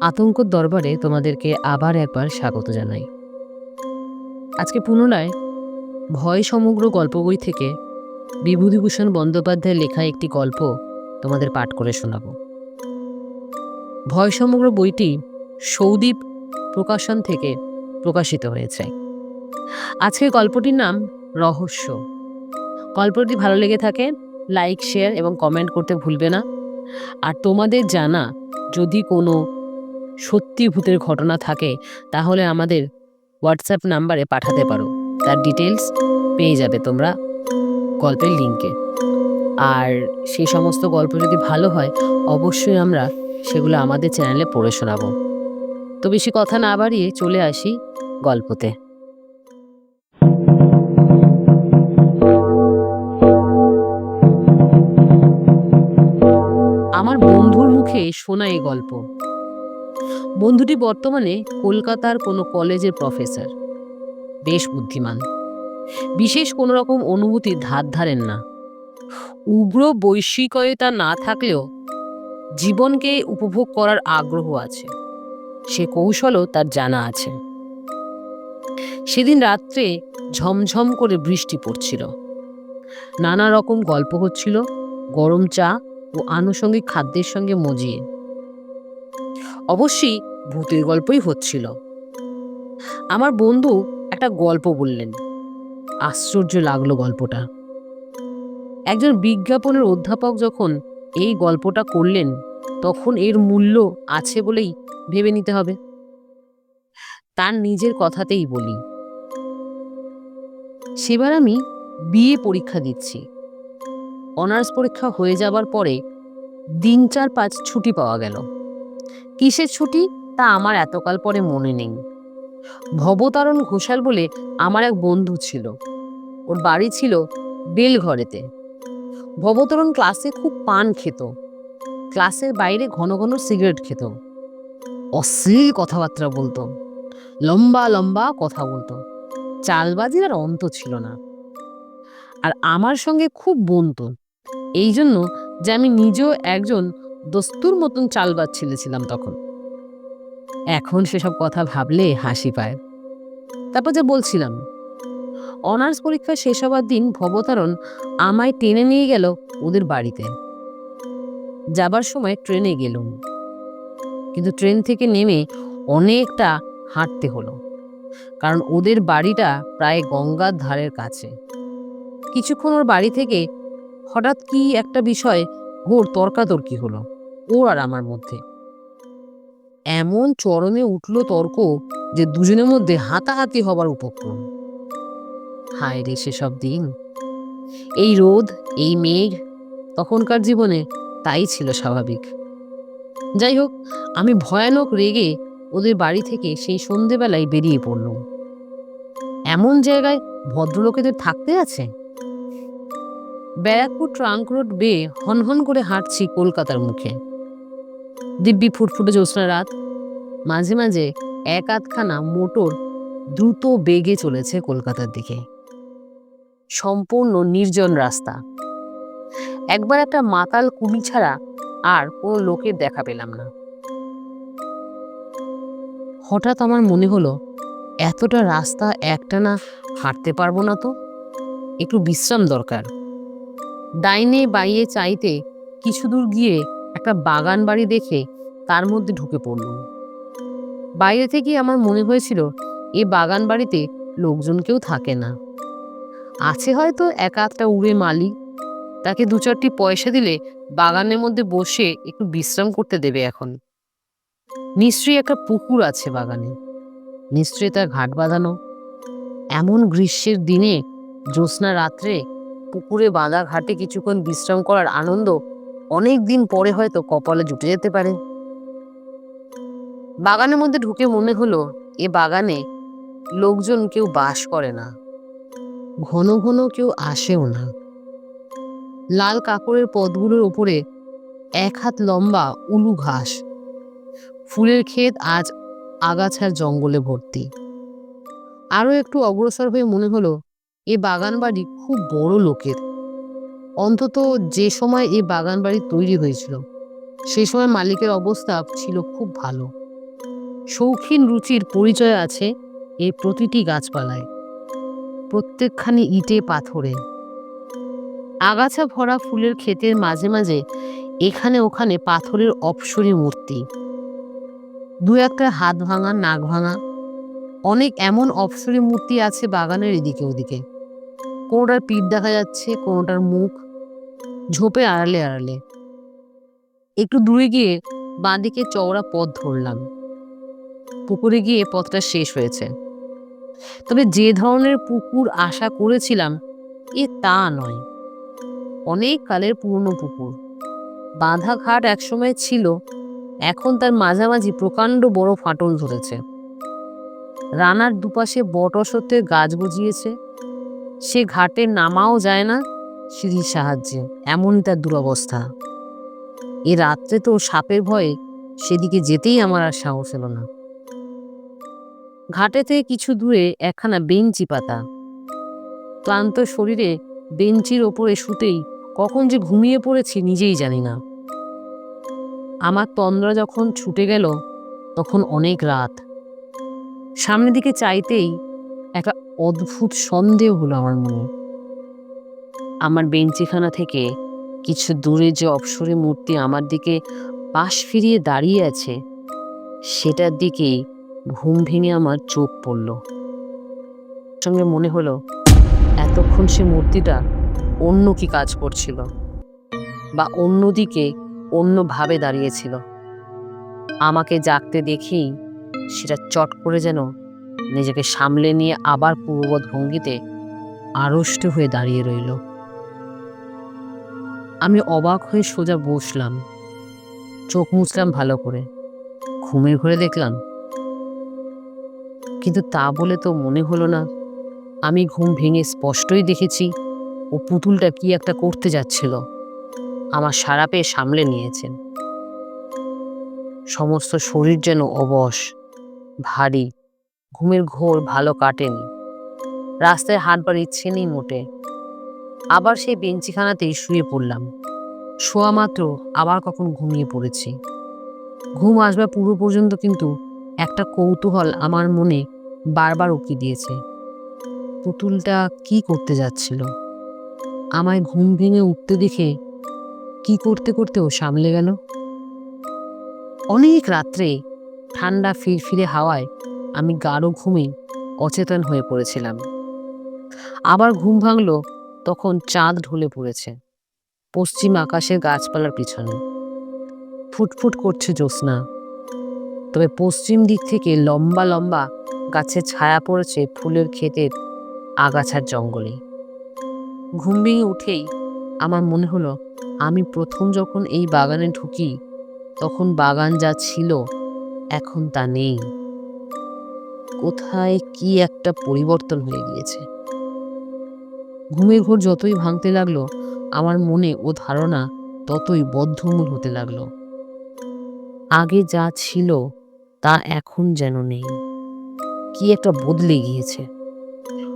আতঙ্কর দরবারে তোমাদেরকে আবার একবার স্বাগত জানাই। আজকে পুনরায় ভয় সমগ্র গল্প বই থেকে বিভূতিভূষণ বন্দ্যোপাধ্যায়ের লেখা একটি গল্প তোমাদের পাঠ করে শোনাবো। ভয় সমগ্র বইটি সৌদীপ প্রকাশন থেকে প্রকাশিত হয়েছে। আজকের গল্পটির নাম রহস্য। গল্পটি ভালো লেগে থাকে লাইক, শেয়ার এবং কমেন্ট করতে ভুলবে না। আর তোমাদের জানা যদি কোনো সত্যি ভূতের ঘটনা থাকে তাহলে আমাদের হোয়াটসঅ্যাপ নাম্বারে পাঠাতে পারো। তার ডিটেলস পেয়ে যাবে তোমরা গল্পের লিঙ্কে। আর সেই সমস্ত গল্প যদি ভালো হয় অবশ্যই আমরা সেগুলো আমাদের চ্যানেলে পড়ে শোনাবো। তো বেশি কথা না বাড়িয়ে চলে আসি গল্পতে। আমার বন্ধুর মুখে শোনা এই গল্প। বন্ধুটি বর্তমানে কলকাতার কোনো কলেজের প্রফেসর। বেশ বুদ্ধিমান, বিশেষ কোনো রকম অনুভূতির ধার ধারেন না। উগ্র বৈশ্বিকতা না থাকলেও জীবনকে উপভোগ করার আগ্রহ আছে, সে কৌশলও তার জানা আছে। সেদিন রাত্রে ঝমঝম করে বৃষ্টি পড়ছিল। নানা রকম গল্প হচ্ছিল গরম চা ও আনুষঙ্গিক খাদ্যের সঙ্গে মজিয়ে। অবশ্যই ভূতের গল্পই হচ্ছিল। আমার বন্ধু একটা গল্প বললেন। আশ্চর্য লাগলো গল্পটা। একজন বিজ্ঞাপনের অধ্যাপক যখন এই গল্পটা করলেন তখন এর মূল্য আছে বলেই ভেবে নিতে হবে। তার নিজের কথাতেই বলি, সেবার আমি বিএ পরীক্ষা দিচ্ছি। অনার্স পরীক্ষা হয়ে যাবার পরে দিন 4-5 ছুটি পাওয়া গেল। কিসের ছুটি তা আমার এতকাল পরে মনে নেই। ভবতারণ ঘোষাল বলে আমার এক বন্ধু ছিল, ওর বাড়ি ছিল বেলঘরেতে। ভবতারণ ক্লাসে খুব পান খেত, ক্লাসের বাইরে ঘন ঘন সিগারেট খেত, অশ্লীল কথাবার্তা বলতো, লম্বা লম্বা কথা বলতো, চালবাজির আর অন্ত ছিল না। আর আমার সঙ্গে খুব বনতো, এই জন্য যে আমি নিজেও একজন দস্তুর মতন চালবাজ ছেলেছিলাম তখন। এখন সেসব কথা ভাবলে হাসি পায়। তারপর যে বলছিলাম, অনার্স পরীক্ষা শেষ হবার দিন ভবতারণ আমায় টেনে নিয়ে গেল ওদের বাড়িতে। যাবার সময় ট্রেনে গেলুম, কিন্তু ট্রেন থেকে নেমে অনেকটা হাঁটতে হলো, কারণ ওদের বাড়িটা প্রায় গঙ্গার ধারের কাছে। কিছুক্ষণ ওর বাড়ি থেকে হঠাৎ কি একটা বিষয় ঘোর তর্কাতর্কি হলো ওর আর আমার মধ্যে। এমন চরমে উঠলো তর্ক যে দুজনের মধ্যে হাতাহাতি হবার উপক্রম। হায় রে সেসব দিন! এই রোদ, এই মেঘ, তখনকার জীবনে তাই ছিল স্বাভাবিক। যাই হোক, আমি ভয়ানক রেগে ওদের বাড়ি থেকে সেই সন্ধেবেলায় বেরিয়ে পড়লুম। এমন জায়গায় ভদ্রলোকেদের থাকতে আছে? ব্যারাকপুর ট্রাঙ্ক রোড বেয়ে হনহন করে হাঁটছি কলকাতার মুখে। দিব্যি ফুটফুটে জ্যোৎস্না রাত। মাঝে মাঝে এক আধখানা মোটর দ্রুত বেগে চলেছে কলকাতার দিকে। সম্পূর্ণ নির্জন রাস্তা। একবার একটা মাতাল কুলি ছাড়া আর কোনো লোকের দেখা পেলাম না। হঠাৎ আমার মনে হলো, এতটা রাস্তা একটানা হাঁটতে পারবো না তো, একটু বিশ্রাম দরকার। ডাইনে বাইয়ে চাইতে কিছু দূর গিয়ে একটা বাগান বাড়ি দেখে তার মধ্যে ঢুকে পড়লুম। বাইরে থেকে আমার মনে হয়েছিল এ বাগান বাড়িতে লোকজন কেউ থাকে না। আছে হয়তো এক আধটা উড়ে মালি, তাকে 2-4টি পয়সা দিলে বাগানের মধ্যে বসে একটু বিশ্রাম করতে দেবে। এখন নিশ্চয়ই একটা পুকুর আছে বাগানে, নিশ্চয়ই তার ঘাট বাঁধানো। এমন গ্রীষ্মের দিনে জ্যোৎস্না রাত্রে পুকুরে বাঁধা ঘাটে কিছুক্ষণ বিশ্রাম করার আনন্দ অনেক দিন পরে হয়তো কপালে জুটে যেতে পারে। বাগানের মধ্যে ঢুকে মনে হলো এ বাগানে লোকজন কেউ বাস করে না, ঘন ঘন কেউ আসেও না। লাল কাপড়ের পথগুলোর ওপরে 1 হাত লম্বা উলু ঘাস, ফুলের ক্ষেত আজ আগাছার জঙ্গলে ভর্তি। আরো একটু অগ্রসর হয়ে মনে হলো এ বাগান বাড়ি খুব বড় লোকের। অন্তত যে সময় এ বাগান বাড়ি তৈরি হয়েছিল সেই সময় মালিকের অবস্থা ছিল খুব ভালো। শৌখিন রুচির পরিচয় আছে এই প্রতিটি গাছপালায়, প্রত্যেকখানি ইটে পাথরে। আগাছা ভরা ফুলের ক্ষেতের মাঝে মাঝে এখানে ওখানে পাথরের অপসরী মূর্তি, দু একটা হাত ভাঙা নাক ভাঙা। অনেক এমন অপসরী মূর্তি আছে বাগানের এদিকে ওদিকে। কোনোটার পিঠ দেখা যাচ্ছে, কোনোটার মুখ, ঝোপে আড়ালে আড়ালে। একটু দূরে গিয়ে বাঁদিকে চওড়া পথ ধরলাম। পুকুরে গিয়ে পথটা শেষ হয়েছে। তবে যে ধরনের পুকুর আশা করেছিলাম তা নয়। অনেক কালের পুরনো পুকুর। বাঁধা ঘাট একসময় ছিল, এখন তার মাঝামাঝি প্রকাণ্ড বড় ফাটল ধরেছে। রানার দুপাশে বট অশ্বত্থের গাছ গজিয়েছে। সে ঘাটে নামাও যায় না সিঁড়ির সাহায্যে, এমনই তার দুরবস্থা। এ রাত্রে তো সাপের ভয়ে সেদিকে যেতেই আমার আর সাহস এলো না। ঘাটে থেকে কিছু দূরে একখানা বেঞ্চি পাতা। ক্লান্ত শরীরে বেঞ্চির ওপরে শুতেই কখন যে ঘুমিয়ে পড়েছি নিজেই জানি না। আমার তন্দ্রা যখন ছুটে গেল তখন অনেক রাত। সামনের দিকে চাইতেই একটা অদ্ভুত সন্দেহ হলো আমার মনে। আমার বেঞ্চিখানা থেকে কিছু দূরে যে অপসরী মূর্তি আমার দিকে পাশ ফিরিয়ে দাঁড়িয়ে আছে, সেটার দিকেই ঘুম ভেঙে আমার চোখ পড়ল। সঙ্গে মনে হলো এতক্ষণ সে মূর্তিটা অন্য কি কাজ করছিল, বা অন্যদিকে অন্যভাবে দাঁড়িয়েছিল। আমাকে জাগতে দেখেই সেটা চট করে যেন নিজেকে সামলে নিয়ে আবার পূর্ববৎ ভঙ্গিতে আড়ষ্ট হয়ে দাঁড়িয়ে রইল। আমি অবাক হয়ে সোজা বসলাম, চোখ মুছলাম ভালো করে। ঘুমের ঘরে দেখলাম, কিন্তু তা বলে তো মনে হলো না। আমি ঘুম ভেঙে স্পষ্টই দেখেছি ও পুতুলটা কি একটা করতে যাচ্ছিল। আমার সারা পেয়ে সামলে নিয়েছেন। সমস্ত শরীর যেন অবশ, ভারী। ঘুমের ঘোর ভালো কাটেনি। রাস্তায় হাঁটবার ইচ্ছে নেই মোটে। আবার সেই বেঞ্চিখানাতেই শুয়ে পড়লাম। শোয়া মাত্র আবার কখন ঘুমিয়ে পড়েছি। ঘুম আসবার পূর্ব পর্যন্ত কিন্তু একটা কৌতূহল আমার মনে বারবার উকি দিয়েছে। পুতুলটা কি করতে যাচ্ছিল? আমায় ঘুম ভেঙে উঠতে দেখে কি করতে করতে ও সামলে গেল। অনেক রাত্রে ঠান্ডা ফিরফিরে হাওয়ায় আমি গাঢ় ঘুমে অচেতন হয়ে পড়েছিলাম। আবার ঘুম ভাঙল তখন চাঁদ ঢলে পড়েছে পশ্চিম আকাশের গাছপালার পিছনে। ফুটফুট করছে জ্যোৎস্না। তবে পশ্চিম দিক থেকে লম্বা লম্বা গাছের ছায়া পড়েছে ফুলের ক্ষেতের আগাছার জঙ্গলে। ঘুম ভেঙে উঠেই আমার মনে হলো আমি প্রথম যখন এই বাগানে ঢুকি তখন বাগান যা ছিল এখন তা নেই। কোথায় কি একটা পরিবর্তন হয়ে গিয়েছে। ঘুমের ঘোর যতই ভাঙতে লাগলো আমার মনে ও ধারণা ততই বদ্ধমূল হতে লাগলো। আগে যা ছিল তা এখন যেন নেই। কি একটা বদলে গিয়েছে,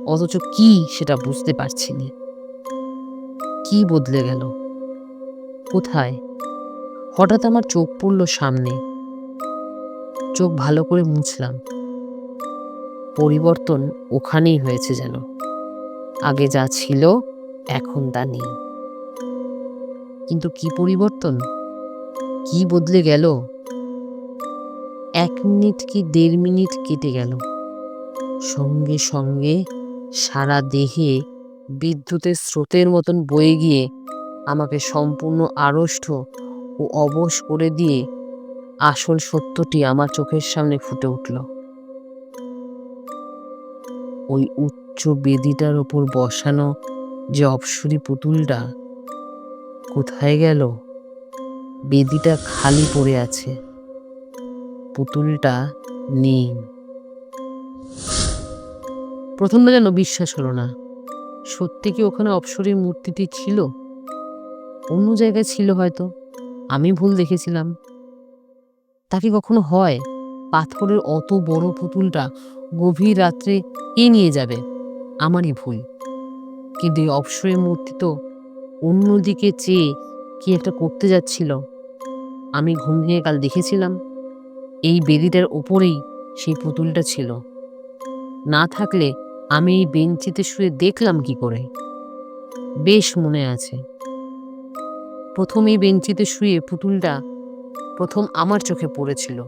অথচ কি সেটা বুঝতে পারছি না। কি বদলে গেল? কোথায়? হঠাৎ আমার চোখ পড়ল সামনে। চোখ ভালো করে মুছলাম। পরিবর্তন ওখানেই হয়েছে যেন। আগে যা ছিল এখন তা নেই। কিন্তু কি পরিবর্তন? কি বদলে গেল? 1 মিনিট কি 1.5 মিনিট কেটে গেল। সঙ্গে সঙ্গে সারা দেহে বিদ্যুতের স্রোতের মতন বয়ে গিয়ে আমাকে সম্পূর্ণ আড়ষ্ট ও অবশ করে দিয়ে আসল সত্যটি আমার চোখের সামনে ফুটে উঠল। ওই উচ্চ বেদিটার ওপর বসানো যে অপসরী পুতুলটা কোথায় গেল? বেদিটা খালি পড়ে আছে, পুতুলটা নেই। প্রথমটা যেন বিশ্বাস হলো না। সত্যি কি ওখানে অপসরীর মূর্তিটি ছিল? অন্য জায়গায় ছিল হয়তো, আমি ভুল দেখেছিলাম। তা কি কখনো হয়? পাথরের অত বড় পুতুলটা গভীর রাত্রে কে নিয়ে যাবে? আমারই ভুল। কিন্তু এই অপসরীর মূর্তি তো অন্যদিকে চেয়ে কি একটা করতে যাচ্ছিল। আমি ঘুম ভেঙে কাল দেখেছিলাম। এই বেদিটার ওপরেই সেই পুতুলটা ছিল। না থাকলে আমি এই বেঞ্চিতে শুয়ে দেখলাম কি করে? বেশ মনে আছে, প্রথম এই বেঞ্চিতে শুয়ে পুতুলটা প্রথম আমার চোখে পড়েছিল।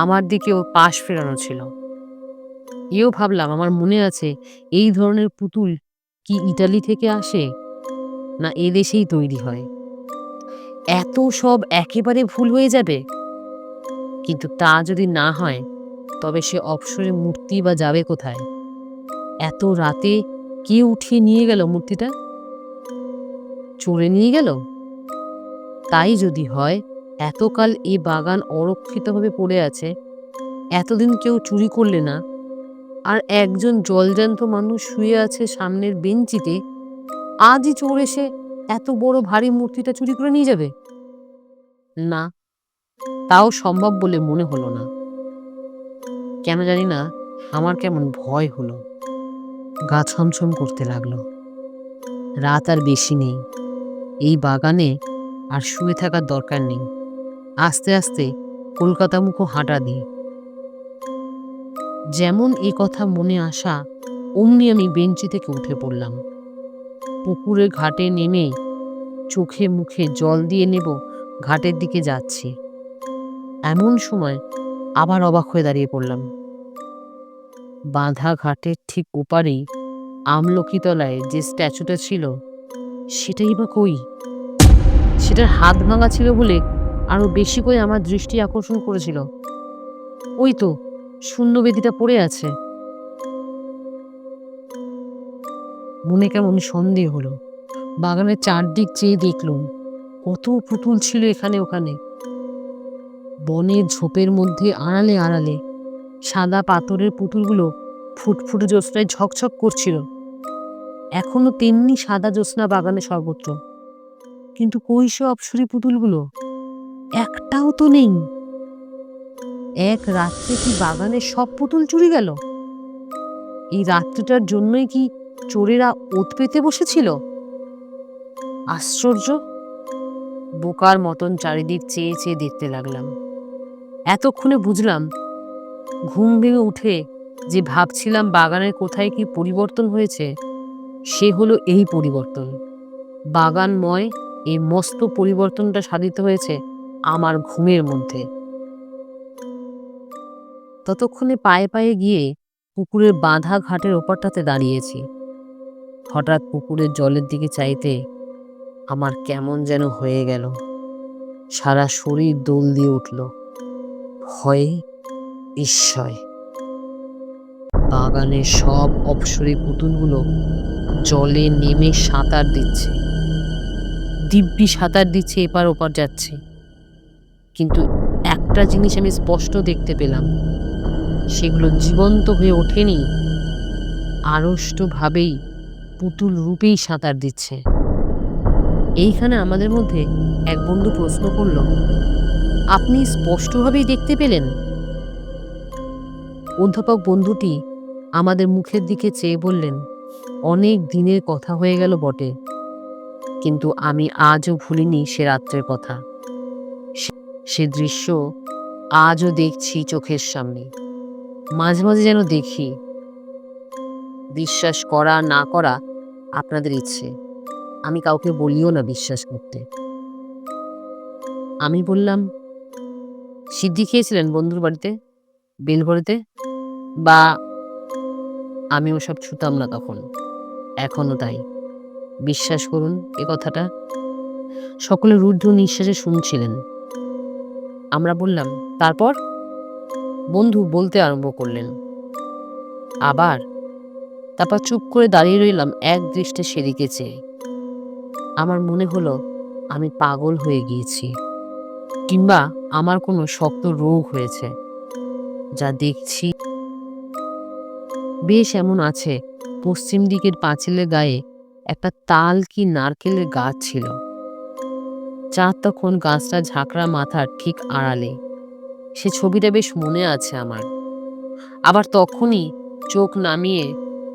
আমার দিকে ওর পাশ ফেরানো ছিল। এও ভাবলাম, আমার মনে আছে, এই ধরনের পুতুল কি ইটালি থেকে আসে, না এদেশেই তৈরি হয়? এত সব একেবারে ভুল হয়ে যাবে? কিন্তু তা যদি না হয়, তবে সে অপসরের মূর্তি বা যাবে কোথায়? এত রাতে কে উঠিয়ে নিয়ে গেল মূর্তিটা? চোরে নিয়ে গেল? তাই যদি হয়, এতকাল এ বাগান অরক্ষিতভাবে পড়ে আছে, এতদিন কেউ চুরি করলে না, আর একজন জলজ্যান্ত মানুষ শুয়ে আছে সামনের বেঞ্চিতে, আজই চোর এসে এত বড় ভারী মূর্তিটা চুরি করে নিয়ে যাবে? না, তাও সম্ভব বলে মনে হলো না। কেন জানি না, আমার কেমন ভয় হলো। গা ছমছম করতে লাগলো। রাত আর বেশি নেই, এই বাগানে আর শুয়ে থাকার দরকার নেই। আস্তে আস্তে কলকাতা মুখো হাঁটা দিই। যেমন এ কথা মনে আসা, অমনি আমি বেঞ্চি থেকে উঠে পড়লাম। পুকুরের ঘাটে নেমে চোখে মুখে জল দিয়ে নেব ঘাটের দিকে যাচ্ছি, এমন সময় আবার অবাক হয়ে দাঁড়িয়ে পড়লাম। বাঁধা ঘাটের ঠিক ওপারেই আমলকিতলায় যে স্ট্যাচুটা ছিল, সেটাই বা কই? সেটার হাত ভাঙা ছিল বলে আরো বেশি করে আমার দৃষ্টি আকর্ষণ করেছিল। ওই তো শূন্য বেদিটা পড়ে আছে। মনে কেমন সন্দেহ হলো। বাগানের চারদিক চেয়ে দেখলুম, কত পুতুল ছিল এখানে ওখানে। বনের ঝোপের মধ্যে আড়ালে আড়ালে সাদা পাথরের পুতুলগুলো ফুটফুটে জ্যোৎস্নায় ঝকঝক করছিল। এখনো তেমনি সাদা জ্যোৎস্না বাগানে সর্বত্র, কিন্তু কই সে অপ্সরী পুতুলগুলো? একটাও তো নেই। এক রাত্রে কি বাগানের সব পুতুল চুরি গেল? এই রাত্রিটার জন্যই কি চোরেরা ওত পেতে বসেছিল? আশ্চর্য! বোকার মতন চারিদিক চেয়ে চেয়ে দেখতে লাগলাম। এতক্ষণে বুঝলাম, ঘুম ভেঙে উঠে যে ভাবছিলাম বাগানের কোথায় কি পরিবর্তন হয়েছে, সে হলো এই পরিবর্তন। বাগানময় এই মস্ত পরিবর্তনটা সাধিত হয়েছে আমার ঘুমের মধ্যে। ততক্ষণে পায়ে পায়ে গিয়ে পুকুরের বাঁধা ঘাটের ওপারটাতে দাঁড়িয়েছি। হঠাৎ পুকুরের জলের দিকে চাইতে আমার কেমন যেন হয়ে গেল। সারা শরীর দোল দিয়ে উঠল, ভয়ে, বিস্ময়। বাগানের সব অপসরী পুতুলগুলো জলে নেমে সাঁতার দিচ্ছে, দিব্যি সাঁতার দিচ্ছে, এপার ওপার যাচ্ছে। কিন্তু একটা জিনিস আমি স্পষ্ট দেখতে পেলাম, সেগুলো জীবন্ত হয়ে ওঠেনি, আড়ষ্টভাবেই পুতুল রূপেই সাঁতার দিচ্ছে। এইখানে আমাদের মধ্যে এক বন্ধু প্রশ্ন করল, আপনি স্পষ্টভাবেই দেখতে পেলেন? অধ্যাপক বন্ধুটি আমাদের মুখের দিকে চেয়ে বললেন, অনেক দিনের কথা হয়ে গেল বটে, কিন্তু আমি আজও ভুলিনি সে রাত্রের কথা। সে দৃশ্য আজও দেখছি চোখের সামনে। মাঝে মাঝে যেন দেখি। বিশ্বাস করা না করা আপনাদের ইচ্ছে, আমি কাউকে বলিও না বিশ্বাস করতে। আমি বললাম, সিদ্ধি খেয়েছিলেন বন্ধুর বাড়িতে, বেলঘড়িতে? বা আমি ওসব ছুতাম না তখন, এখনো তাই। বিশ্বাস করুন এ কথাটা। সকলে রুদ্ধ নিঃশ্বাসে শুনছিলেন। আমরা বললাম, তারপর? বন্ধু বলতে আরম্ভ করলেন আবার। তারপর চুপ করে দাঁড়িয়ে রইলাম এক দৃষ্টে সেদিকে চেয়ে। আমার মনে হলো আমি পাগল হয়ে গিয়েছি, কিংবা আমার কোনো শক্ত রোগ হয়েছে। যা দেখছি বেশ এমন আছে, পশ্চিম দিকের পাঁচিলের গায়ে একটা তাল কি নারকেলের গাছ ছিল। চাঁদ তখন গাছটা ঝাঁকড়া মাথার ঠিক আড়ালে। সে ছবিটা বেশ মনে আছে আমার। আবার তখনই চোখ নামিয়ে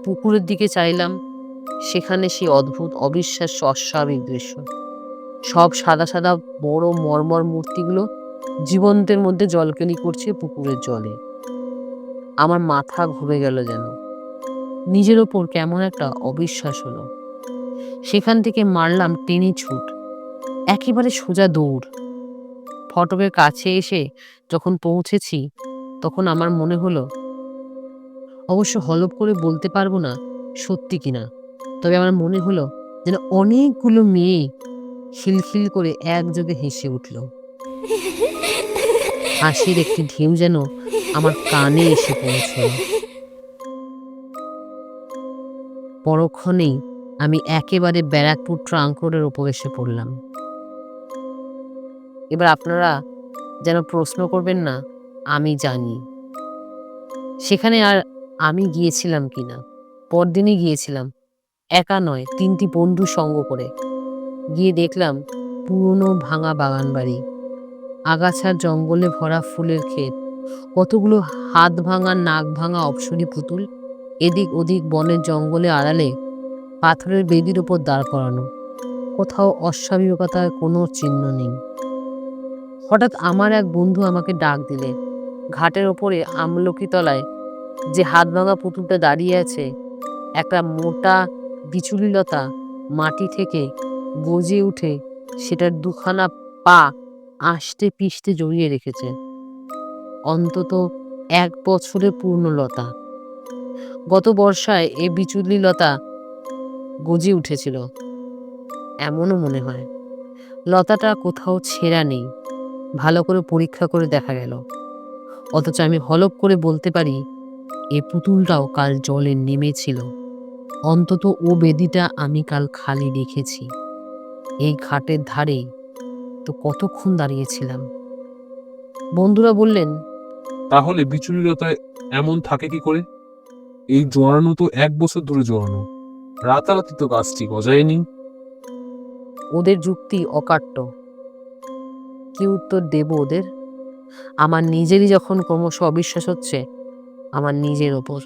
পুকুরের দিকে চাইলাম, সেখানে সেই অদ্ভুত অবিশ্বাস্য অস্বাভাবিক দৃশ্য। সব সাদা সাদা বড় মর্মর মূর্তিগুলো জীবন্তের মধ্যে জলকেলি করছে পুকুরের জলে। আমার মাথা ঘুরে গেল যেন। নিজের ওপর কেমন একটা অবিশ্বাস হলো। সেখান থেকে মারলাম টেনে ছুট, একেবারে সোজা দৌড়। ফটকের কাছে এসে যখন পৌঁছেছি তখন আমার মনে হলো, অবশ্য হলপ করে বলতে পারবো না সত্যি কিনা, তবে আমার মনে হলো যেন অনেকগুলো মেয়ে খিলখিল করে একযোগে হেসে উঠল। হাসির একটি ঢেউ যেন আমার কানে এসে পৌঁছল। পরক্ষণেই আমি একেবারে ব্যারাকপুর ট্রাঙ্ক রোডের ওপর এসে পড়লাম। এবার আপনারা যেন প্রশ্ন করবেন না, আমি জানি সেখানে আর আমি গিয়েছিলাম কিনা। পরদিনই গিয়েছিলাম, একা নয়, 3টি বন্ধু সঙ্গ করে। গিয়ে দেখলাম পুরনো ভাঙা বাগান বাড়ি, আগাছার জঙ্গলে ভরা ফুলের ক্ষেত, কতগুলো হাত ভাঙা নাক ভাঙা অপসরী পুতুল এদিক ওদিক বনের জঙ্গলে আড়ালে পাথরের বেদির ওপর দাঁড় করানো। কোথাও অস্বাভাবিকতার কোনো চিহ্ন নেই। হঠাৎ আমার এক বন্ধু আমাকে ডাক দিলে। ঘাটের ওপরে আমলকি তলায় যে হাত ভাঙা পুতুলটা দাঁড়িয়ে আছে, একটা মোটা বিচুলিলতা মাটি থেকে গজে উঠে সেটার দুখানা পা আষ্টে পিষ্টে জড়িয়ে রেখেছে। অন্তত 1 বছরের পূর্ণ লতা। গত বর্ষায় এ বিচুলিলতা গজে উঠেছিল এমনও মনে হয়। লতাটা কোথাও ছেঁড়া নেই, ভালো করে পরীক্ষা করে দেখা গেল। অথচ আমি হলপ করে বলতে পারি এ পুতুলটাও কাল জলে নেমেছিল। অন্তত ও বেদিটা আমি কাল খালি রেখেছি। এই ঘাটের ধারেই তো কতক্ষণ দাঁড়িয়েছিলাম। বন্ধুরা বললেন, তাহলে বিচুলিলতায় এমন থাকে কি করে? এই জড়ানো তো 1 বছর ধরে জড়ানো, রাতারাতি তো গাছটি গজায়নি। ওদের যুক্তি অকাট্য। কি উত্তর দেব ওদের? আমার নিজেরই যখন ক্রমশ অবিশ্বাস হচ্ছে আমার নিজের ওপর।